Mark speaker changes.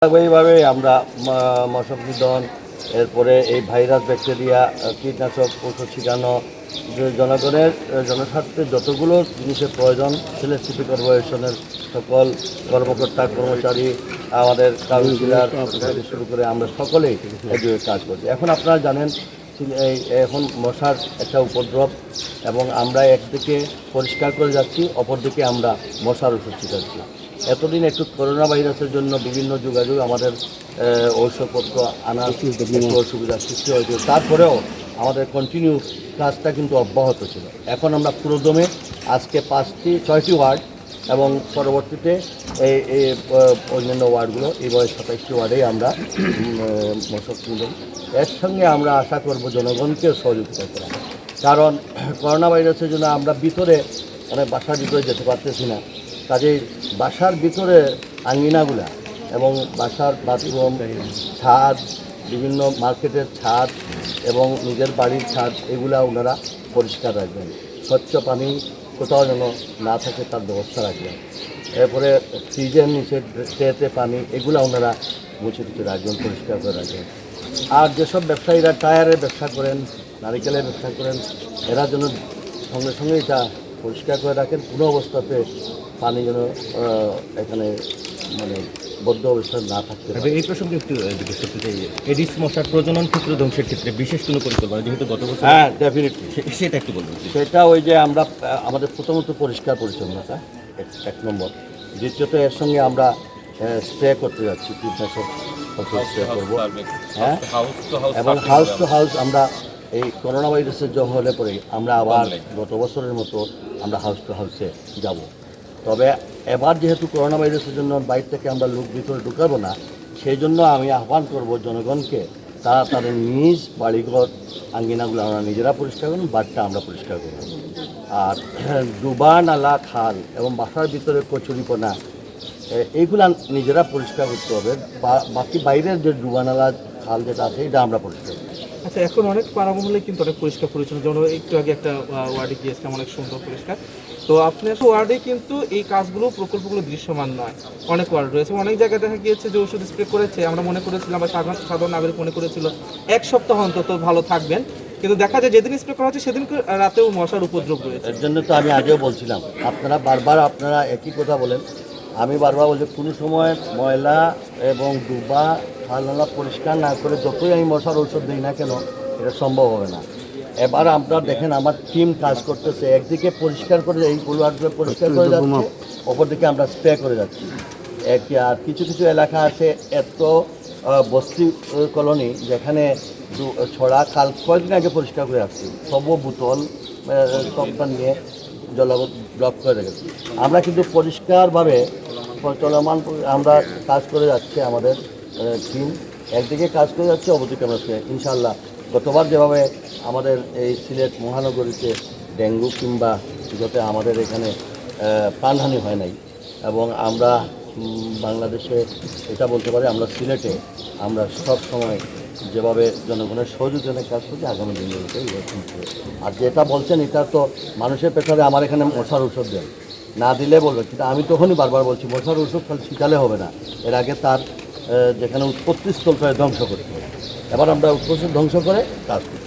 Speaker 1: ধারাবাহিকভাবে আমরা মশক নিধন, এরপরে এই ভাইরাস ব্যাকটেরিয়া, কীটনাশক ওষুধ ছিটানো, জনগণের জনস্বার্থে যতগুলো জিনিসের প্রয়োজন সিলেট সিটি কর্পোরেশনের সকল কর্মকর্তা কর্মচারী, আমাদের কাউন্সিলর থেকে শুরু করে আমরা সকলেই একযোগে কাজ করছি। এখন আপনারা জানেন এখন মশার একটা উপদ্রব, এবং আমরা একদিকে পরিষ্কার করে যাচ্ছি, অপরদিকে আমরা মশার ওষুধ ছিটাচ্ছি। এতদিন একটু করোনা ভাইরাসের জন্য বিভিন্ন যোগাযোগ আমাদের ঔষধপত্র আনার একটু অসুবিধার সৃষ্টি হয়েছিল, তারপরেও আমাদের কন্টিনিউ কাজটা কিন্তু অব্যাহত ছিল। এখন আমরা পুরোদমে আজকে 6টি ওয়ার্ড এবং পরবর্তীতে এই অন্যান্য ওয়ার্ডগুলো এইভাবে 27টি ওয়ার্ডেই আমরা মশক নিধন। এর সঙ্গে আমরা আশা করব জনগণকেও সহযোগিতা করা, কারণ করোনা ভাইরাসের জন্য আমরা ভিতরে বাসার ভিতরে যেতে পারতেছি না। কাজেই বাসার ভিতরে আঙ্গিনাগুলা এবং বাসার বাথরুম, ছাদ, বিভিন্ন মার্কেটের ছাদ এবং নিজের বাড়ির ছাদ, এগুলা ওনারা পরিষ্কার রাখবেন। স্বচ্ছ পানি কোথাও যেন না থাকে তার ব্যবস্থা রাখবেন। এরপরে ফ্রিজের নিচে ট্রেতে পানি, এগুলা ওনারা মুছে টুছে রাখবেন, পরিষ্কার করে রাখবেন। আর যেসব ব্যবসায়ীরা টায়ারের ব্যবসা করেন, নারিকেলের ব্যবসা করেন, এরা যেন সঙ্গে সঙ্গে এটা পরিষ্কার করে রাখেন। কোনো অবস্থাতে পানি যেন এখানে বদ্ধ অবস্থায় না থাকতে পারে।
Speaker 2: এই প্রসঙ্গে একটু জিজ্ঞেস করতে চাই, এডিস মশার প্রজনন ক্ষেত্র ধ্বংসের ক্ষেত্রে বিশেষ কোনো পরিকল্পনা, যেহেতু গত বছর?
Speaker 1: হ্যাঁ, ডেফিনেটলি
Speaker 2: সেটা একটু বলবেন।
Speaker 1: সেটা ওই যে আমরা আমাদের প্রথমত পরিষ্কার পরিচ্ছন্নতা এক নম্বর, দ্বিতীয়ত এর সঙ্গে আমরা স্প্রে করতে যাচ্ছি, কীটনাশক স্প্রে করবো। হ্যাঁ, এবং হাউস টু হাউস আমরা এই করোনা ভাইরাসের জন্য হলে পরে আমরা আবার গত বছরের মতো আমরা হাউস টু হাউসে যাব। তবে এবার যেহেতু করোনা ভাইরাসের জন্য বাইরে থেকে আমরা লোক ভিতরে ঢুকাবো না, সেই জন্য আমি আহ্বান করব জনগণকে, তারা তাদের নিজ বাড়িঘর আঙ্গিনাগুলো আমরা নিজেরা পরিষ্কার করুন, বাড়িটা আমরা পরিষ্কার করব। আর ডুবা, নালা, খাল এবং বাসার ভিতরে কচুরিপনা, এইগুলা নিজেরা পরিষ্কার করতে হবে। বাকি বাইরের যে ডুবা, নালা, খাল যেটা আছে এটা আমরা পরিষ্কার করব।
Speaker 3: আচ্ছা, এখন অনেক পাড়া মহলে কিন্তু অনেক পরিষ্কার পরিচ্ছন্ন, যেমন একটু আগে একটা ওয়ার্ডে গিয়েছিলাম, অনেক সুন্দর পরিষ্কার। তো আপনার ওয়ার্ডে কিন্তু এই কাজগুলো, প্রকল্পগুলো দৃশ্যমান নয়। অনেক ওয়ার্ড রয়েছে, অনেক জায়গায় দেখা গিয়েছে যে ওষুধ স্প্রে করেছে, আমরা মনে করেছিলাম বা সাধারণ নাগরিক মনে করেছিল 1 সপ্তাহ অন্তত ভালো থাকবেন, কিন্তু দেখা যায় যেদিন স্প্রে করা হচ্ছে সেদিন রাতেও মশার উপদ্রব রয়েছে।
Speaker 1: এর জন্য তো আমি আগেও বলছিলাম, আপনারা বারবার একই কথা বলেন। আমি বারবার বলছি, কোনো সময় ময়লা এবং ডুবা, খাল, নালা পরিষ্কার না করে যতই আমি মশার ঔষধ দিই না কেন, এটা সম্ভব হবে না। এবার আপনারা দেখেন আমার টিম কাজ করতেছে, একদিকে পরিষ্কার করে এই ওয়ার্ডগুলো পরিষ্কার করে যাচ্ছে, অপরদিকে আমরা স্প্রে করে যাচ্ছি। আর কিছু কিছু এলাকা আছে এত বস্তি কলোনি, যেখানে ছড়া খাল কয়েকদিন আগে পরিষ্কার করে আসছি, সবও বোতল সবটা নিয়ে জলাবদ্ধ ব্লক করে রেখেছি। আমরা কিন্তু পরিষ্কারভাবে চলমান আমরা কাজ করে যাচ্ছে, আমাদের টিম একদিকে কাজ করে যাচ্ছে, অপরদিকে আমরা ইনশাল্লাহ গতবার যেভাবে আমাদের এই সিলেট মহানগরীতে ডেঙ্গু কিংবা যাতে আমাদের এখানে প্রাণহানি হয় নাই, এবং আমরা বাংলাদেশে এটা বলতে পারি আমরা সিলেটে আমরা সব সময় যেভাবে জনগণের সহযোগিতার কাজ করছি, আগামী দিনগুলোতে এরকম করে। আর যেটা বলছেন এটা তো মানুষের পেছনে আমার এখানে মশার ঔষধ দেন না দিলে বলবে, কিন্তু আমি তখনই বারবার বলছি মশার ঔষধ খালি ছিটালে হবে না, এর আগে তার যেখানে উৎপত্তিস্থলটা ধ্বংস করতে হবে। এবার আমরা উৎপত্তি ধ্বংস করে কাজ করি।